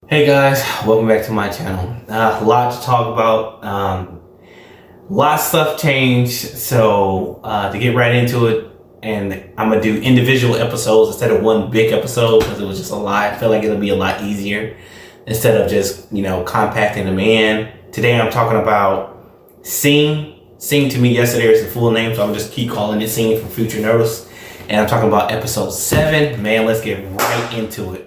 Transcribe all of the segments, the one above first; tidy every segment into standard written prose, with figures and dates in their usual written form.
Hey guys, welcome back to my channel. A lot to talk about. Lot of stuff changed, so to get right into it, and I'm gonna do individual episodes instead of one big episode because it was just a lot. I feel like it'll be a lot easier instead of just compacting them in. Today I'm talking about Sing. Sing to me yesterday is the full name, so I'm just keep calling it Sing for future notice. And I'm talking about episode 7. Man, let's get right into it.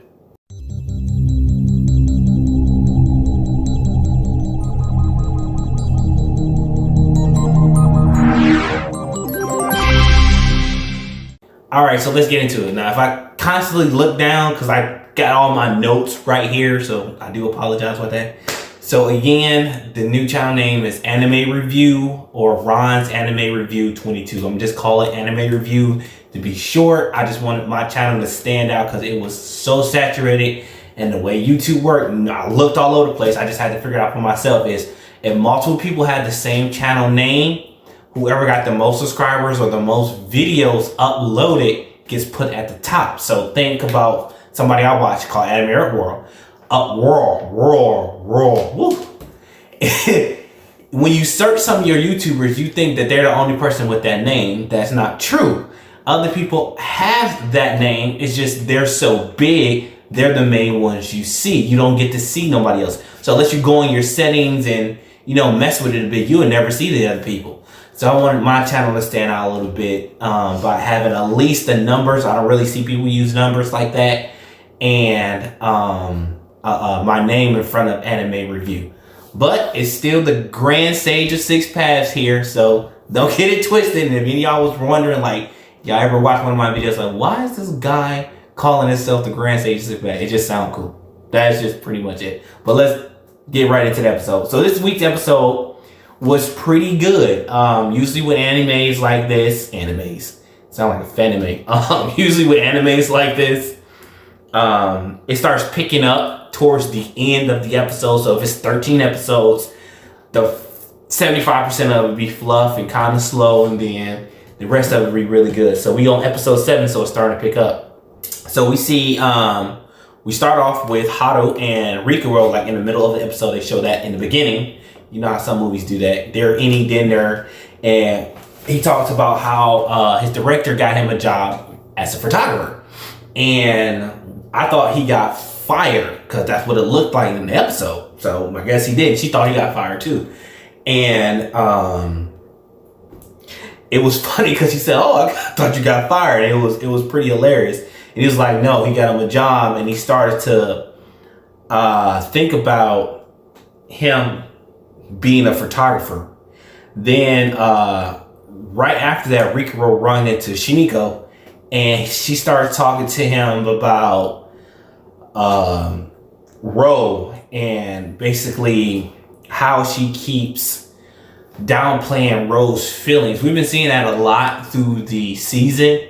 All right, so let's get into it. Now, if I constantly look down, because I got all my notes right here, so I do apologize about that. So again, the new channel name is Anime Review or Ron's Anime Review 22. I'm just call it Anime Review to be short. I just wanted my channel to stand out because it was so saturated, and the way YouTube worked, I looked all over the place. I just had to figure it out for myself is if multiple people had the same channel name, whoever got the most subscribers or the most videos uploaded gets put at the top. So think about somebody I watch called Anime Upworld. When you search some of your YouTubers, you think that they're the only person with that name. That's not true. Other people have that name. It's just they're so big, they're the main ones you see. You don't get to see nobody else. So unless you go in your settings and mess with it a bit, you will never see the other people. So I wanted my channel to stand out a little bit by having at least the numbers. I don't really see people use numbers like that. And my name in front of Anime Review. But it's still the grand sage of six paths here. So don't get it twisted. And if any of y'all was wondering, like, y'all ever watch one of my videos, like, why is this guy calling himself the grand sage of six paths? It just sounds cool. That's just pretty much it. But let's get right into the episode. So this week's episode was pretty good. Usually with animes like this, sound like a fanime. Usually with animes like this, it starts picking up towards the end of the episode. So if it's 13 episodes, the 75% of it be fluff and kind of slow, and then the rest of it be really good. So we on episode 7, so it's starting to pick up. So we see, we start off with Haru and Rikuo, like in the middle of the episode. They show that in the beginning. You know how some movies do that. They're eating dinner, and he talks about how his director got him a job as a photographer. And I thought he got fired because that's what it looked like in the episode. So I guess he did. She thought he got fired too. And it was funny because he said, "Oh, I thought you got fired." And it was pretty hilarious. And he was like, "No, he got him a job," and he started to think about him being a photographer. Then right after that, Rikuo run into Shiniko, and she started talking to him about Ro, and basically how she keeps downplaying Ro's feelings. We've been seeing that a lot through the season,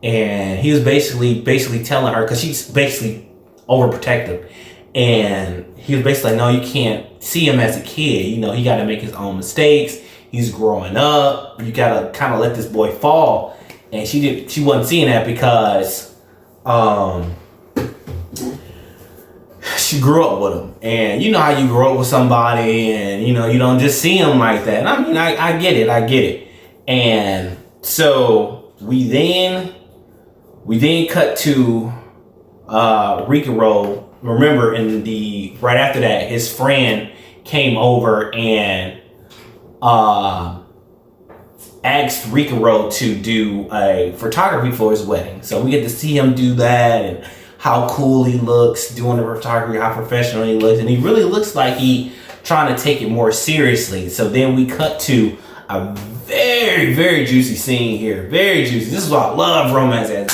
and he was basically telling her, because she's basically overprotective, and he was basically like, no, you can't see him as a kid. He got to make his own mistakes. He's growing up. You got to kind of let this boy fall. And she wasn't seeing that because she grew up with him. And you know how you grow up with somebody and, you don't just see him like that. And I mean, I get it. And so we then cut to Rikuo. Remember, right after that, his friend came over and asked Rikuo to do a photography for his wedding. So we get to see him do that and how cool he looks doing the photography, how professional he looks, and he really looks like he trying to take it more seriously. So then we cut to a very, very juicy scene here. Very juicy. This is why I love romance anime.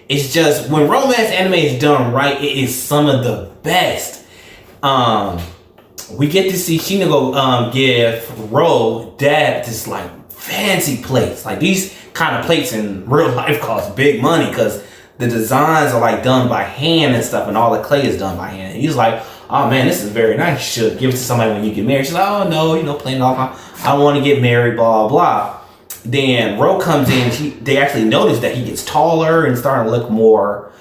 It's just when romance anime is done right, it is some of the best. We get to see Shiniko give Ro dad this like fancy plates. Like these kind of plates in real life cost big money because the designs are like done by hand and stuff, and all the clay is done by hand. And he's like, "Oh man, this is very nice. You should give it to somebody when you get married." She's like, "Oh no, playing off. I want to get married, blah blah." Then Ro comes in. They actually notice that he gets taller and starting to look more,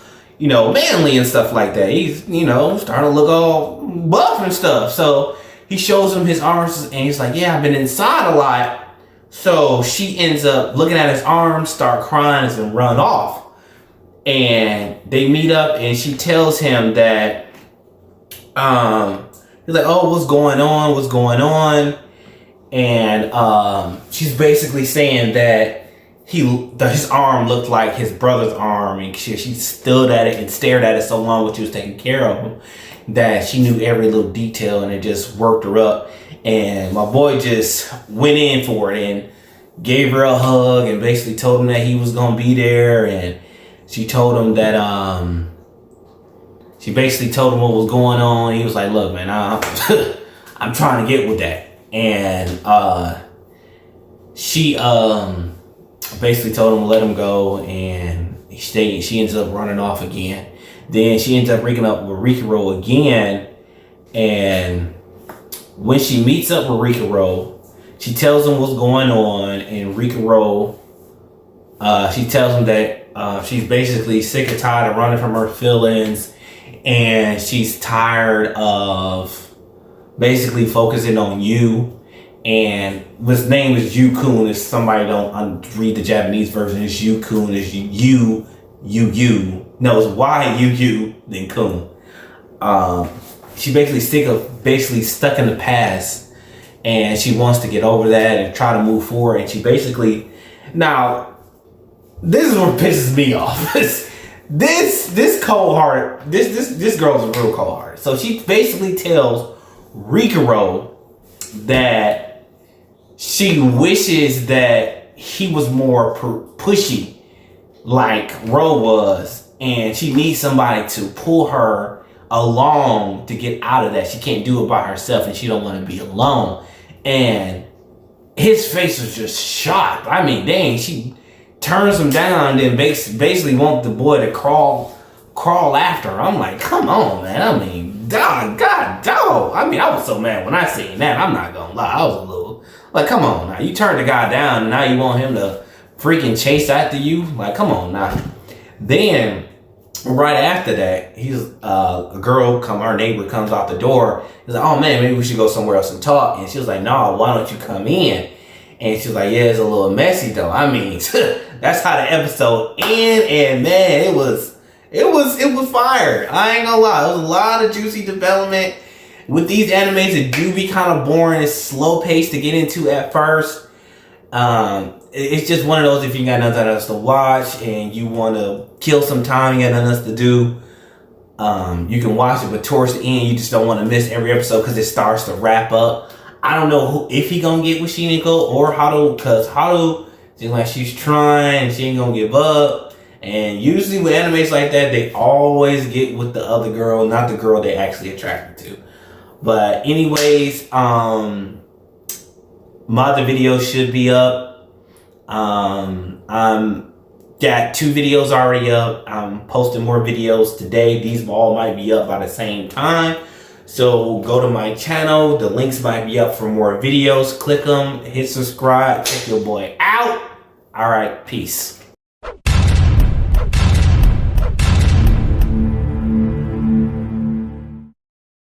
manly and stuff like that. He's, starting to look all buff and stuff. So he shows him his arms and he's like, yeah, I've been inside a lot. So she ends up looking at his arms, start crying and run off. And they meet up and she tells him that, he's like, oh, what's going on? What's going on? And she's basically saying that his arm looked like his brother's arm, and she stood at it and stared at it so long when she was taking care of him that she knew every little detail, and it just worked her up. And my boy just went in for it and gave her a hug and basically told him that he was gonna be there. And she told him that she basically told him what was going on. He was like, look, man, I'm trying to get with that. And she basically told him to let him go, and she ends up running off again. Then she ends up breaking up with Rikuo again, and when she meets up with Rikuo, she tells him what's going on, and Rikuo, she tells him that she's basically sick and tired of running from her feelings, and she's tired of basically focusing on you. And his name is Yu-kun. If somebody don't read the Japanese version, it's Yu-kun. It's you. No, it's Y-U-U, then kun. She basically stuck in the past, and she wants to get over that and try to move forward. And she basically, now, this is what pisses me off. This cold-hearted, this girl's a real cold-hearted. So she basically tells Rikuo that she wishes that he was more pushy like Ro was, and she needs somebody to pull her along to get out of that. She can't do it by herself, and she don't want to be alone. And his face was just shocked. I mean, dang, she turns him down and then basically wants the boy to crawl after her. I'm like, come on, man. I mean, God. I mean, I was so mad when I seen that. I'm not gonna lie. I was a little like, come on now. You turned the guy down and now you want him to freaking chase after you? Like, come on now. Then right after that, a girl our neighbor comes out the door. He's like, oh man, maybe we should go somewhere else and talk. And she was like, no, why don't you come in? And she was like, yeah, it's a little messy though. I mean, that's how the episode ended, and man, it was fire. I ain't gonna lie. It was a lot of juicy development. With these animes, it do be kind of boring. It's slow paced to get into at first. It's just one of those, if you got nothing else to watch and you want to kill some time, you got nothing else to do, you can watch it. But towards the end, you just don't want to miss every episode because it starts to wrap up. I don't know if he gonna get with Shiniko or Haru, because Haru seems like she's trying, she ain't gonna give up. And usually with animes like that, they always get with the other girl, not the girl they actually attracted to. But anyways, my other videos should be up. I'm got 2 videos already up. I'm posting more videos today. These all might be up by the same time. So go to my channel. The links might be up for more videos. Click them, hit subscribe, check your boy out. All right, peace.